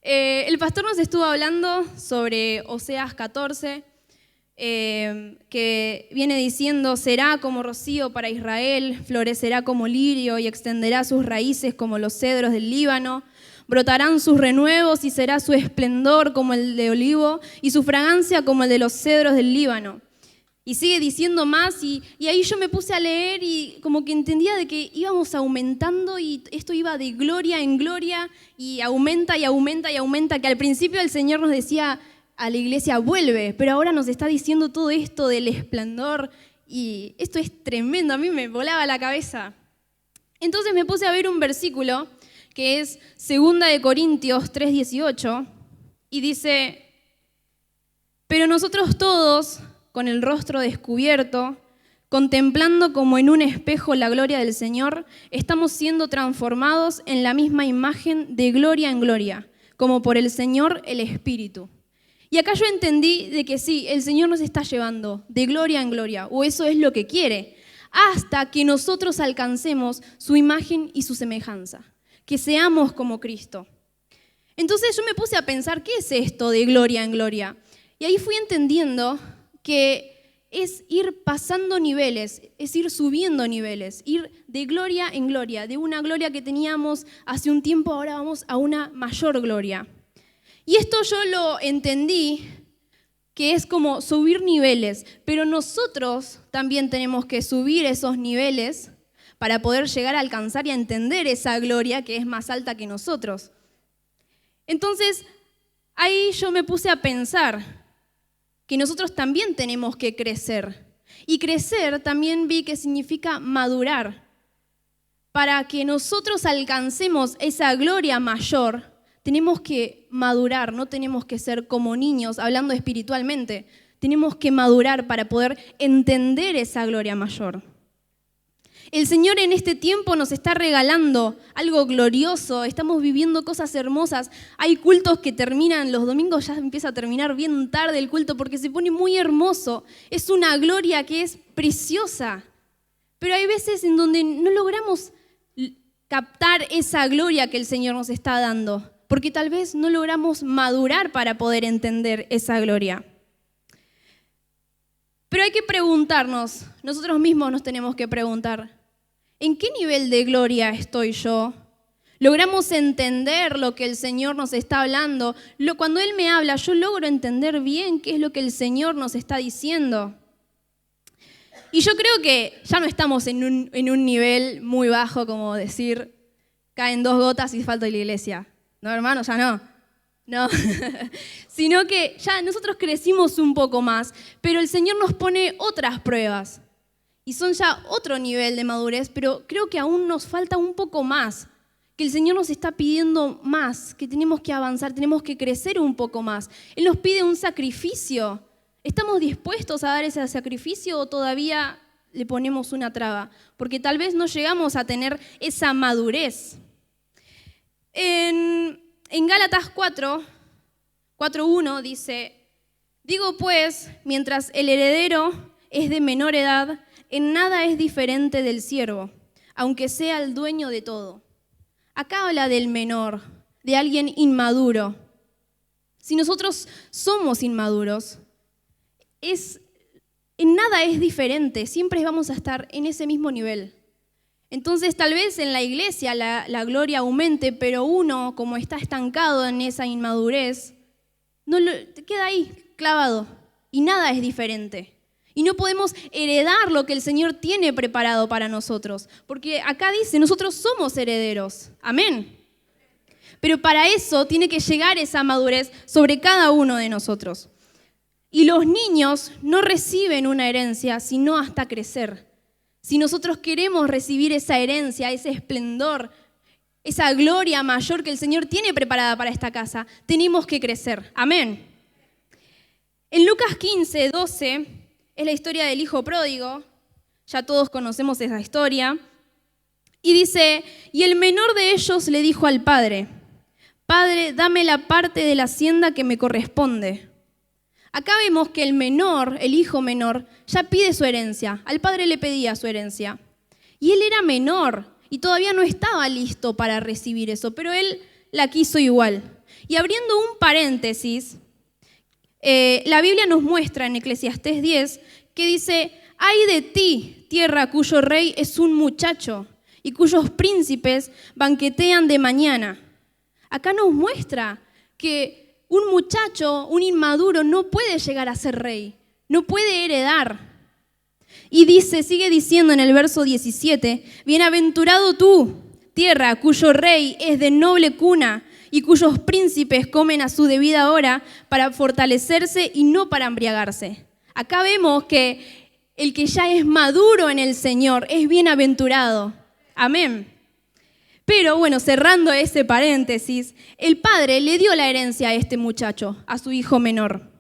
El pastor nos estuvo hablando sobre Oseas 14, que viene diciendo: será como rocío para Israel, florecerá como lirio y extenderá sus raíces como los cedros del Líbano. Brotarán sus renuevos y será su esplendor como el de olivo y su fragancia como el de los cedros del Líbano. Y sigue diciendo más y ahí yo me puse a leer y como que entendía de que íbamos aumentando y esto iba de gloria en gloria y aumenta y aumenta y aumenta, que al principio el Señor nos decía a la iglesia vuelve, pero ahora nos está diciendo todo esto del esplendor y esto es tremendo, a mí me volaba la cabeza. Entonces me puse a ver un versículo que es 2 Corintios 3:18 y dice: pero nosotros todos, con el rostro descubierto, contemplando como en un espejo la gloria del Señor, estamos siendo transformados en la misma imagen de gloria en gloria, como por el Señor el Espíritu. Y acá yo entendí de que sí, el Señor nos está llevando de gloria en gloria, o eso es lo que quiere, hasta que nosotros alcancemos su imagen y su semejanza, que seamos como Cristo. Entonces yo me puse a pensar, ¿qué es esto de gloria en gloria? Y ahí fui entendiendo que es ir pasando niveles, es ir subiendo niveles, ir de gloria en gloria, de una gloria que teníamos hace un tiempo, ahora vamos a una mayor gloria. Y esto yo lo entendí, que es como subir niveles, pero nosotros también tenemos que subir esos niveles para poder llegar a alcanzar y a entender esa gloria que es más alta que nosotros. Entonces, ahí yo me puse a pensar que nosotros también tenemos que crecer. Y crecer también vi que significa madurar. Para que nosotros alcancemos esa gloria mayor, tenemos que madurar, no tenemos que ser como niños, hablando espiritualmente. Tenemos que madurar para poder entender esa gloria mayor. El Señor en este tiempo nos está regalando algo glorioso, estamos viviendo cosas hermosas. Hay cultos que terminan, los domingos ya empieza a terminar bien tarde el culto porque se pone muy hermoso. Es una gloria que es preciosa, pero hay veces en donde no logramos captar esa gloria que el Señor nos está dando, porque tal vez no logramos madurar para poder entender esa gloria. Pero hay que preguntarnos, nosotros mismos nos tenemos que preguntar: ¿en qué nivel de gloria estoy yo? ¿Logramos entender lo que el Señor nos está hablando? Cuando Él me habla, ¿yo logro entender bien qué es lo que el Señor nos está diciendo? Y yo creo que ya no estamos en un nivel muy bajo, como decir, caen 2 gotas y falta la iglesia. No, hermano, ya no. No, sino que ya nosotros crecimos un poco más, pero el Señor nos pone otras pruebas. Y son ya otro nivel de madurez, pero creo que aún nos falta un poco más, que el Señor nos está pidiendo más, que tenemos que avanzar, tenemos que crecer un poco más. Él nos pide un sacrificio. ¿Estamos dispuestos a dar ese sacrificio o todavía le ponemos una traba? Porque tal vez no llegamos a tener esa madurez. En Gálatas 4:1 dice: digo pues, mientras el heredero es de menor edad, en nada es diferente del siervo, aunque sea el dueño de todo. Acá habla del menor, de alguien inmaduro. Si nosotros somos inmaduros, en nada es diferente, siempre vamos a estar en ese mismo nivel. Entonces tal vez en la iglesia la gloria aumente, pero uno, como está estancado en esa inmadurez, queda ahí clavado y nada es diferente. Y no podemos heredar lo que el Señor tiene preparado para nosotros. Porque acá dice, nosotros somos herederos. Amén. Pero para eso tiene que llegar esa madurez sobre cada uno de nosotros. Y los niños no reciben una herencia sino hasta crecer. Si nosotros queremos recibir esa herencia, ese esplendor, esa gloria mayor que el Señor tiene preparada para esta casa, tenemos que crecer. Amén. En Lucas 15:12... es la historia del hijo pródigo, ya todos conocemos esa historia, y dice: y el menor de ellos le dijo al padre: Padre, dame la parte de la hacienda que me corresponde. Acá vemos que el menor, el hijo menor, ya pide su herencia, al padre le pedía su herencia, y él era menor, y todavía no estaba listo para recibir eso, pero él la quiso igual. Y abriendo un paréntesis, la Biblia nos muestra en Eclesiastés 10 que dice: «Ay de ti, tierra cuyo rey es un muchacho y cuyos príncipes banquetean de mañana». Acá nos muestra que un muchacho, un inmaduro, no puede llegar a ser rey, no puede heredar. Y sigue diciendo en el verso 17: «Bienaventurado tú, tierra cuyo rey es de noble cuna y cuyos príncipes comen a su debida hora para fortalecerse y no para embriagarse». Acá vemos que el que ya es maduro en el Señor es bienaventurado. Amén. Pero bueno, cerrando ese paréntesis, el padre le dio la herencia a este muchacho, a su hijo menor.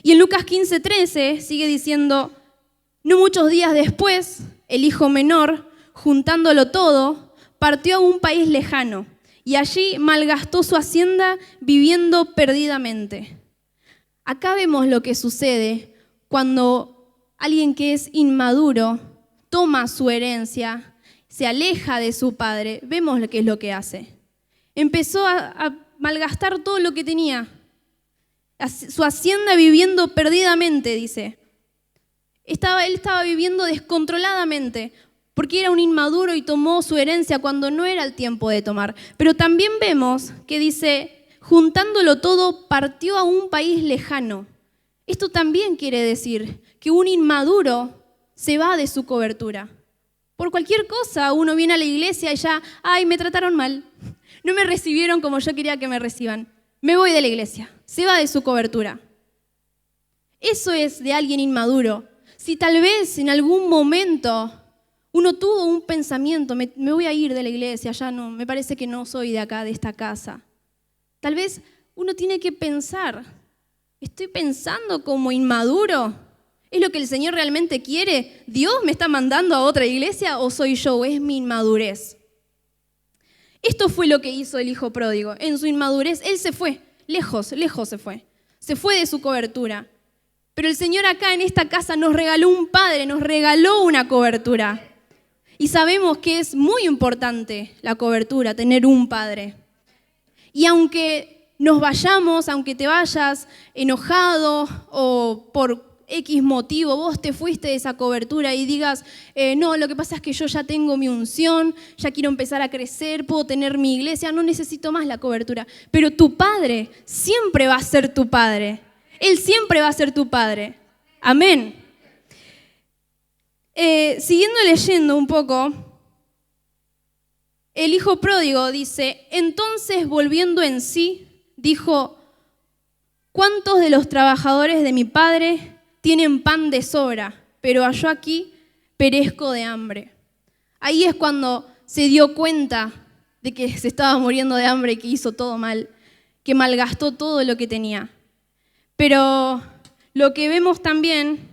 Y en Lucas 15:13 sigue diciendo: «No muchos días después, el hijo menor, juntándolo todo, partió a un país lejano y allí malgastó su hacienda viviendo perdidamente». Acá vemos lo que sucede cuando alguien que es inmaduro toma su herencia, se aleja de su padre. Vemos qué es lo que hace. Empezó a malgastar todo lo que tenía. Su hacienda viviendo perdidamente, dice. Él estaba viviendo descontroladamente porque era un inmaduro y tomó su herencia cuando no era el tiempo de tomar. Pero también vemos que dice: juntándolo todo, partió a un país lejano. Esto también quiere decir que un inmaduro se va de su cobertura. Por cualquier cosa, uno viene a la iglesia y ya, ay, me trataron mal, no me recibieron como yo quería que me reciban, me voy de la iglesia, se va de su cobertura. Eso es de alguien inmaduro. Si tal vez en algún momento uno tuvo un pensamiento, me voy a ir de la iglesia, ya no, me parece que no soy de acá, de esta casa. Tal vez uno tiene que pensar: ¿estoy pensando como inmaduro? ¿Es lo que el Señor realmente quiere? ¿Dios me está mandando a otra iglesia o soy yo? ¿Es mi inmadurez? Esto fue lo que hizo el hijo pródigo. En su inmadurez, él se fue, lejos se fue. Se fue de su cobertura. Pero el Señor acá en esta casa nos regaló un padre, nos regaló una cobertura. Y sabemos que es muy importante la cobertura, tener un padre. Y aunque nos vayamos, aunque te vayas enojado o por X motivo, vos te fuiste de esa cobertura y digas: no, lo que pasa es que yo ya tengo mi unción, ya quiero empezar a crecer, puedo tener mi iglesia, no necesito más la cobertura. Pero tu padre siempre va a ser tu padre. Él siempre va a ser tu padre. Amén. Siguiendo leyendo un poco, el hijo pródigo dice: entonces volviendo en sí, dijo: ¿cuántos de los trabajadores de mi padre tienen pan de sobra, pero yo aquí perezco de hambre? Ahí es cuando se dio cuenta de que se estaba muriendo de hambre y que hizo todo mal, que malgastó todo lo que tenía. Pero lo que vemos también,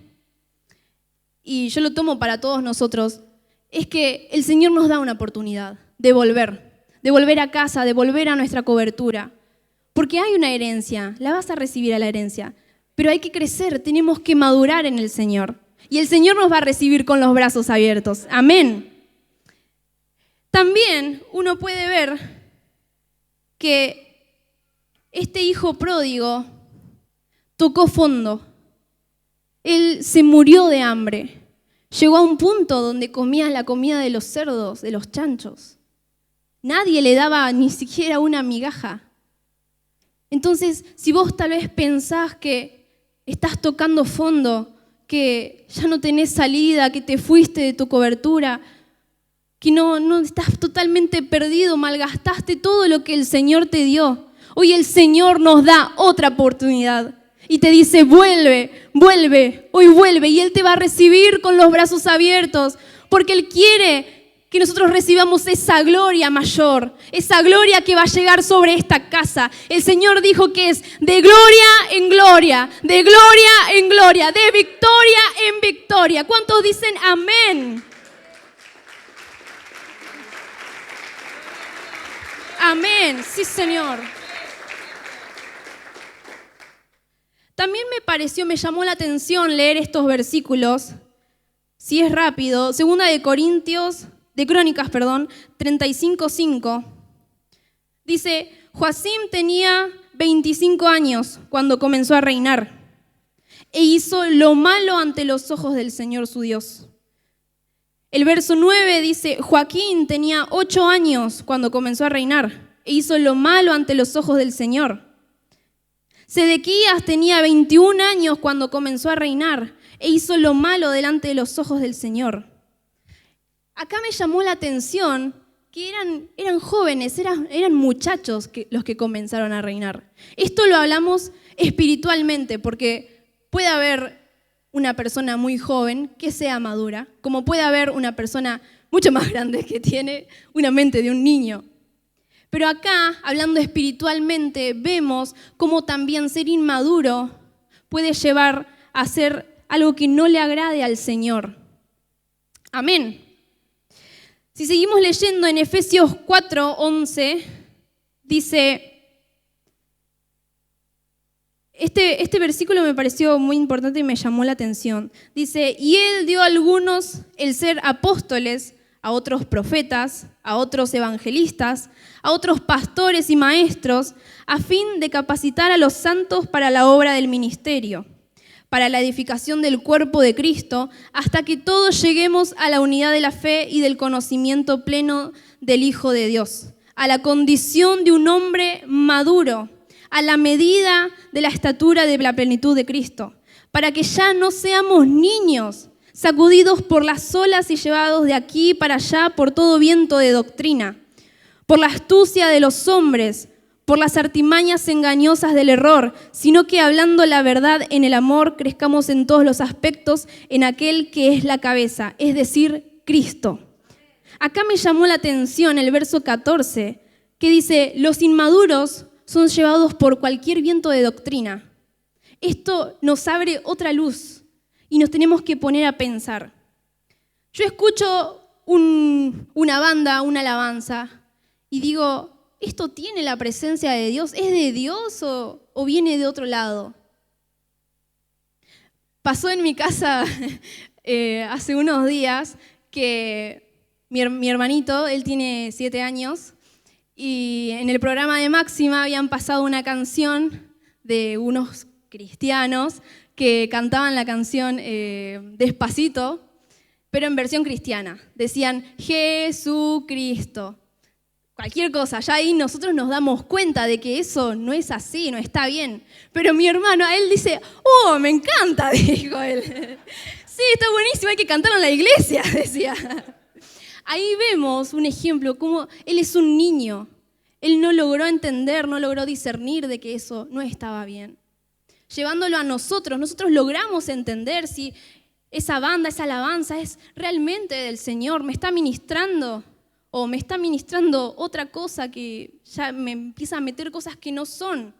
y yo lo tomo para todos nosotros, es que el Señor nos da una oportunidad de volver a casa, de volver a nuestra cobertura. Porque hay una herencia, la vas a recibir a la herencia, pero hay que crecer, tenemos que madurar en el Señor. Y el Señor nos va a recibir con los brazos abiertos. Amén. También uno puede ver que este hijo pródigo tocó fondo. Él se murió de hambre. Llegó a un punto donde comía la comida de los cerdos, de los chanchos. Nadie le daba ni siquiera una migaja. Entonces, si vos tal vez pensás que estás tocando fondo, que ya no tenés salida, que te fuiste de tu cobertura, que no estás totalmente perdido, malgastaste todo lo que el Señor te dio, hoy el Señor nos da otra oportunidad y te dice: vuelve, hoy vuelve, y Él te va a recibir con los brazos abiertos, porque Él quiere que nosotros recibamos esa gloria mayor, esa gloria que va a llegar sobre esta casa. El Señor dijo que es de gloria en gloria, de gloria en gloria, de victoria en victoria. ¿Cuántos dicen amén? Amén, sí, Señor. También me llamó la atención leer estos versículos, si es rápido, 2 de Crónicas, 35:5. Dice, Joacim tenía 25 años cuando comenzó a reinar e hizo lo malo ante los ojos del Señor su Dios. El verso 9 dice, Joaquín tenía 8 años cuando comenzó a reinar e hizo lo malo ante los ojos del Señor. Sedequías tenía 21 años cuando comenzó a reinar e hizo lo malo delante de los ojos del Señor. Acá me llamó la atención que eran jóvenes, eran muchachos los que comenzaron a reinar. Esto lo hablamos espiritualmente, porque puede haber una persona muy joven que sea madura, como puede haber una persona mucho más grande que tiene una mente de un niño. Pero acá, hablando espiritualmente, vemos cómo también ser inmaduro puede llevar a hacer algo que no le agrade al Señor. Amén. Si seguimos leyendo en Efesios 4:11, dice, este versículo me pareció muy importante y me llamó la atención. Dice, y Él dio a algunos el ser apóstoles, a otros profetas, a otros evangelistas, a otros pastores y maestros, a fin de capacitar a los santos para la obra del ministerio, para la edificación del cuerpo de Cristo, hasta que todos lleguemos a la unidad de la fe y del conocimiento pleno del Hijo de Dios, a la condición de un hombre maduro, a la medida de la estatura de la plenitud de Cristo, para que ya no seamos niños, sacudidos por las olas y llevados de aquí para allá por todo viento de doctrina, por la astucia de los hombres, por las artimañas engañosas del error, sino que hablando la verdad en el amor, crezcamos en todos los aspectos en aquel que es la cabeza, es decir, Cristo. Acá me llamó la atención el verso 14, que dice, los inmaduros son llevados por cualquier viento de doctrina. Esto nos abre otra luz y nos tenemos que poner a pensar. Yo escucho una banda, una alabanza, y digo, ¿esto tiene la presencia de Dios? ¿Es de Dios o viene de otro lado? Pasó en mi casa hace unos días que mi hermanito, él tiene 7 años, y en el programa de Máxima habían pasado una canción de unos cristianos que cantaban la canción Despacito, pero en versión cristiana. Decían, Jesucristo. Cualquier cosa, ya ahí nosotros nos damos cuenta de que eso no es así, no está bien. Pero mi hermano, a él dice, ¡oh, me encanta!, dijo él. Sí, está buenísimo, hay que cantarlo en la iglesia, decía. Ahí vemos un ejemplo, cómo él es un niño. Él no logró entender, no logró discernir de que eso no estaba bien. Llevándolo a nosotros logramos entender si esa banda, esa alabanza es realmente del Señor, me está ministrando o me está ministrando otra cosa que ya me empieza a meter cosas que no son.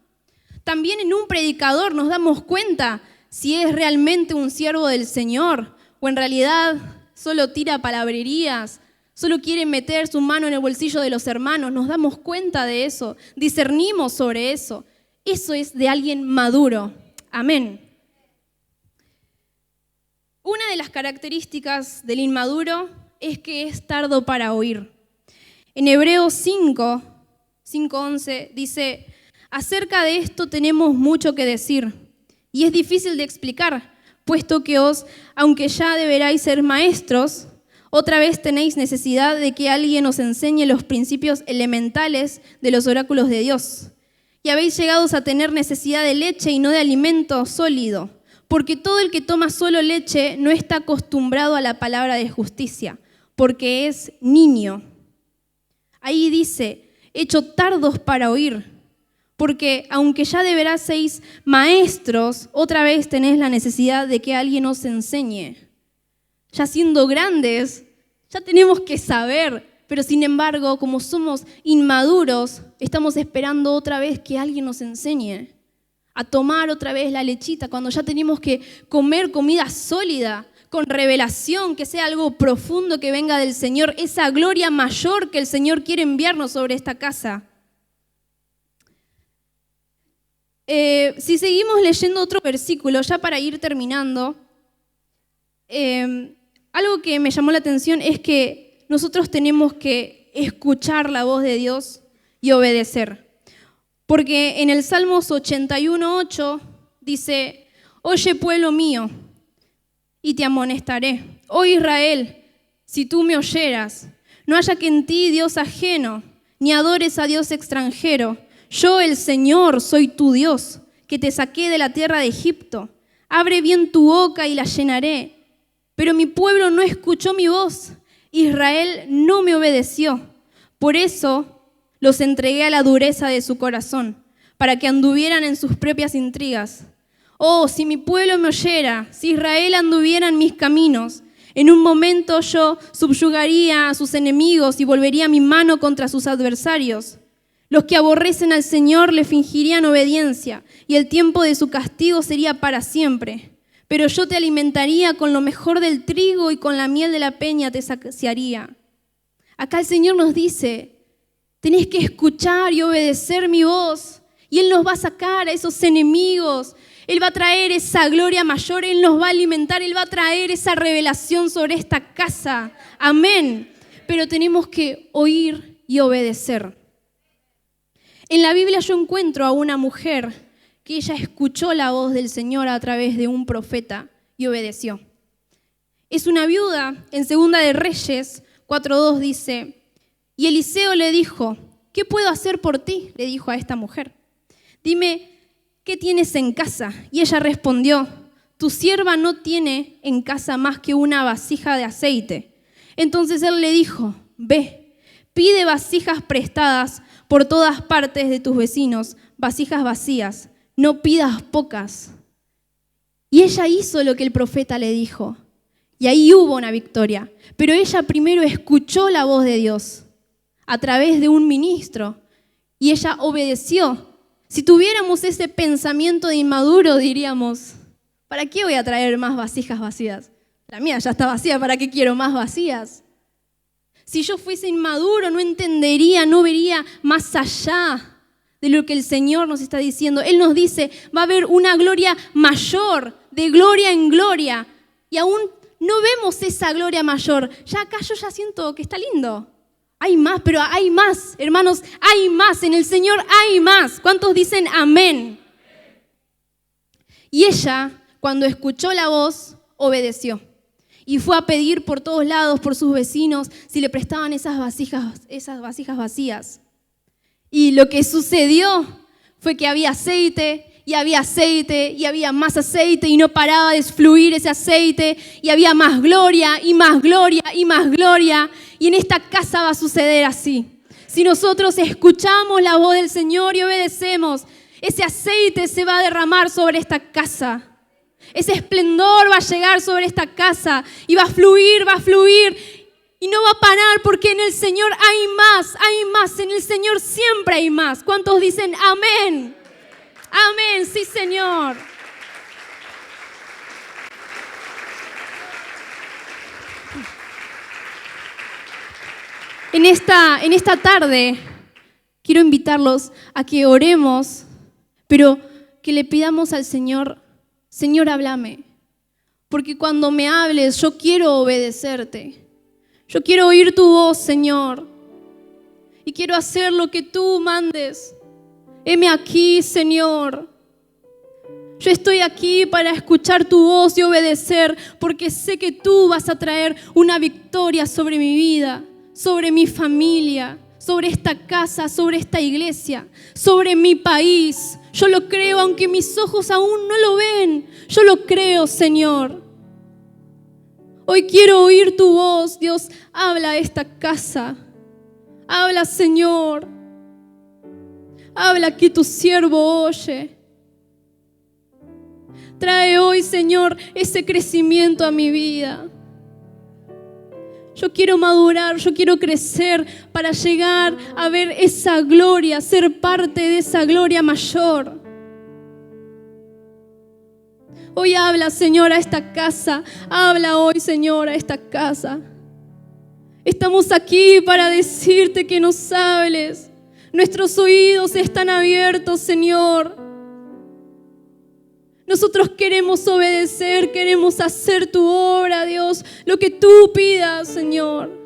También en un predicador nos damos cuenta si es realmente un siervo del Señor o en realidad solo tira palabrerías, solo quiere meter su mano en el bolsillo de los hermanos. Nos damos cuenta de eso, discernimos sobre eso. Eso es de alguien maduro. Amén. Una de las características del inmaduro es que es tardo para oír. En Hebreos 5:11 dice, acerca de esto tenemos mucho que decir, y es difícil de explicar, puesto que aunque ya deberáis ser maestros, otra vez tenéis necesidad de que alguien os enseñe los principios elementales de los oráculos de Dios. Y habéis llegado a tener necesidad de leche y no de alimento sólido, porque todo el que toma solo leche no está acostumbrado a la palabra de justicia, porque es niño. Ahí dice, hecho tardos para oír, porque aunque ya deberáis maestros, otra vez tenéis la necesidad de que alguien os enseñe. Ya siendo grandes, ya tenemos que saber, pero sin embargo, como somos inmaduros, estamos esperando otra vez que alguien nos enseñe a tomar otra vez la lechita, cuando ya tenemos que comer comida sólida, con revelación, que sea algo profundo que venga del Señor, esa gloria mayor que el Señor quiere enviarnos sobre esta casa. Si seguimos leyendo otro versículo, ya para ir terminando, algo que me llamó la atención es que nosotros tenemos que escuchar la voz de Dios y obedecer. Porque en el Salmos 81:8 dice: oye, pueblo mío, y te amonestaré. Oh Israel, si tú me oyeras, no haya que en ti Dios ajeno, ni adores a Dios extranjero. Yo, el Señor, soy tu Dios, que te saqué de la tierra de Egipto. Abre bien tu boca y la llenaré. Pero mi pueblo no escuchó mi voz, Israel no me obedeció. Por eso los entregué a la dureza de su corazón, para que anduvieran en sus propias intrigas. Oh, si mi pueblo me oyera, si Israel anduviera en mis caminos, en un momento yo subyugaría a sus enemigos y volvería mi mano contra sus adversarios. Los que aborrecen al Señor le fingirían obediencia, y el tiempo de su castigo sería para siempre. Pero yo te alimentaría con lo mejor del trigo y con la miel de la peña te saciaría. Acá el Señor nos dice: tenés que escuchar y obedecer mi voz, y Él nos va a sacar a esos enemigos. Él va a traer esa gloria mayor, Él nos va a alimentar, Él va a traer esa revelación sobre esta casa. Amén. Pero tenemos que oír y obedecer. En la Biblia yo encuentro a una mujer que ella escuchó la voz del Señor a través de un profeta y obedeció. Es una viuda. En Segunda de Reyes 4:2 dice: y Eliseo le dijo: ¿qué puedo hacer por ti?, le dijo a esta mujer. Dime, ¿qué tienes en casa? Y ella respondió: tu sierva no tiene en casa más que una vasija de aceite. Entonces él le dijo: ve, pide vasijas prestadas por todas partes de tus vecinos, vasijas vacías, no pidas pocas. Y ella hizo lo que el profeta le dijo. Y ahí hubo una victoria. Pero ella primero escuchó la voz de Dios a través de un ministro y ella obedeció. Si tuviéramos ese pensamiento de inmaduro, diríamos: ¿para qué voy a traer más vasijas vacías? La mía ya está vacía, ¿para qué quiero más vacías? Si yo fuese inmaduro, no entendería, no vería más allá de lo que el Señor nos está diciendo. Él nos dice: va a haber una gloria mayor, de gloria en gloria. Y aún no vemos esa gloria mayor. Ya acá yo ya siento que está lindo. Hay más, pero hay más, hermanos, hay más. En el Señor hay más. ¿Cuántos dicen amén? Y ella, cuando escuchó la voz, obedeció. Y fue a pedir por todos lados, por sus vecinos, si le prestaban esas vasijas vacías. Y lo que sucedió fue que había aceite, y había aceite, y había más aceite, y no paraba de fluir ese aceite, y había más gloria, y más gloria, y más gloria. Y en esta casa va a suceder así. Si nosotros escuchamos la voz del Señor y obedecemos, ese aceite se va a derramar sobre esta casa. Ese esplendor va a llegar sobre esta casa y va a fluir y no va a parar, porque en el Señor hay más, en el Señor siempre hay más. ¿Cuántos dicen amén? Amén, sí, Señor. En esta tarde quiero invitarlos a que oremos, pero que le pidamos al Señor: Señor, háblame, porque cuando me hables yo quiero obedecerte. Yo quiero oír tu voz, Señor, y quiero hacer lo que tú mandes. Heme aquí, Señor. Yo estoy aquí para escuchar tu voz y obedecer, porque sé que tú vas a traer una victoria sobre mi vida, sobre mi familia, sobre esta casa, sobre esta iglesia, sobre mi país. Yo lo creo, aunque mis ojos aún no lo ven. Yo lo creo, Señor. Hoy quiero oír tu voz. Dios, habla a esta casa. Habla, Señor. Habla, que tu siervo oye. Trae hoy, Señor, ese crecimiento a mi vida. Yo quiero madurar, yo quiero crecer para llegar a ver esa gloria, ser parte de esa gloria mayor. Hoy habla, Señor, a esta casa. Habla hoy, Señor, a esta casa. Estamos aquí para decirte que nos hables. Nuestros oídos están abiertos, Señor. Nosotros queremos obedecer, queremos hacer tu obra, Dios, lo que tú pidas, Señor.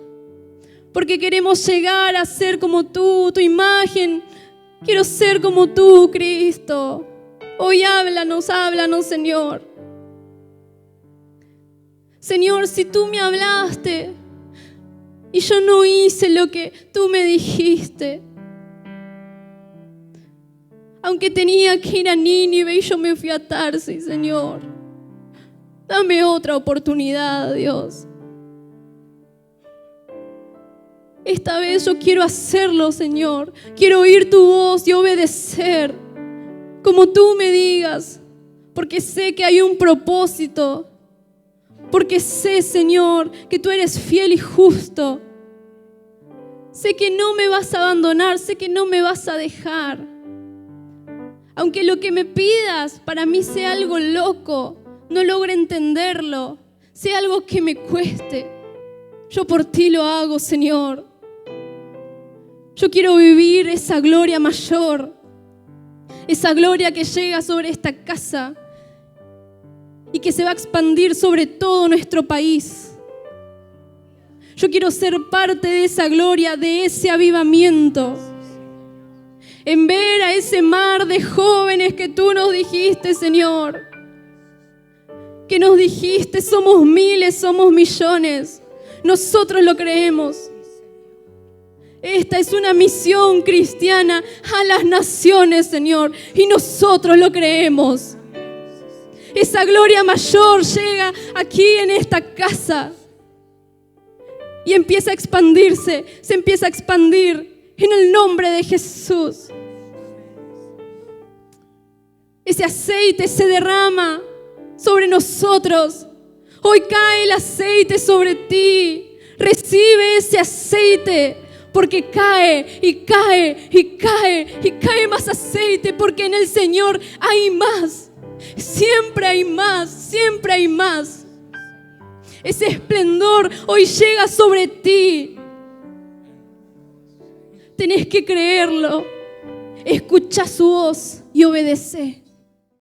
porque queremos llegar a ser como tú, tu imagen. Quiero ser como tú, Cristo. Hoy háblanos, Señor. Señor, si tú me hablaste y yo no hice lo que tú me dijiste, aunque tenía que ir a Nínive y yo me fui a Tarsis, Señor, dame otra oportunidad, Dios. Esta vez yo quiero hacerlo, Señor. Quiero oír tu voz y obedecer como tú me digas, porque sé que hay un propósito, porque sé, Señor, que tú eres fiel y justo. Sé que no me vas a abandonar, sé que no me vas a dejar. Aunque lo que me pidas para mí sea algo loco, no logre entenderlo, sea algo que me cueste, yo por ti lo hago, Señor. Yo quiero vivir esa gloria mayor, esa gloria que llega sobre esta casa y que se va a expandir sobre todo nuestro país. Yo quiero ser parte de esa gloria, de ese avivamiento. En ver a ese mar de jóvenes que tú nos dijiste, Señor. Que nos dijiste, somos miles, somos millones. Nosotros lo creemos. Esta es una misión cristiana a las naciones, Señor, y nosotros lo creemos. Esa gloria mayor llega aquí en esta casa y empieza a expandirse, se empieza a expandir en el nombre de Jesús. Ese aceite se derrama sobre nosotros. Hoy cae el aceite sobre ti. Recibe ese aceite. Porque cae y cae y cae y cae más aceite, porque en el Señor hay más. Siempre hay más, siempre hay más. Ese esplendor hoy llega sobre ti. Tenés que creerlo. Escucha su voz y obedece.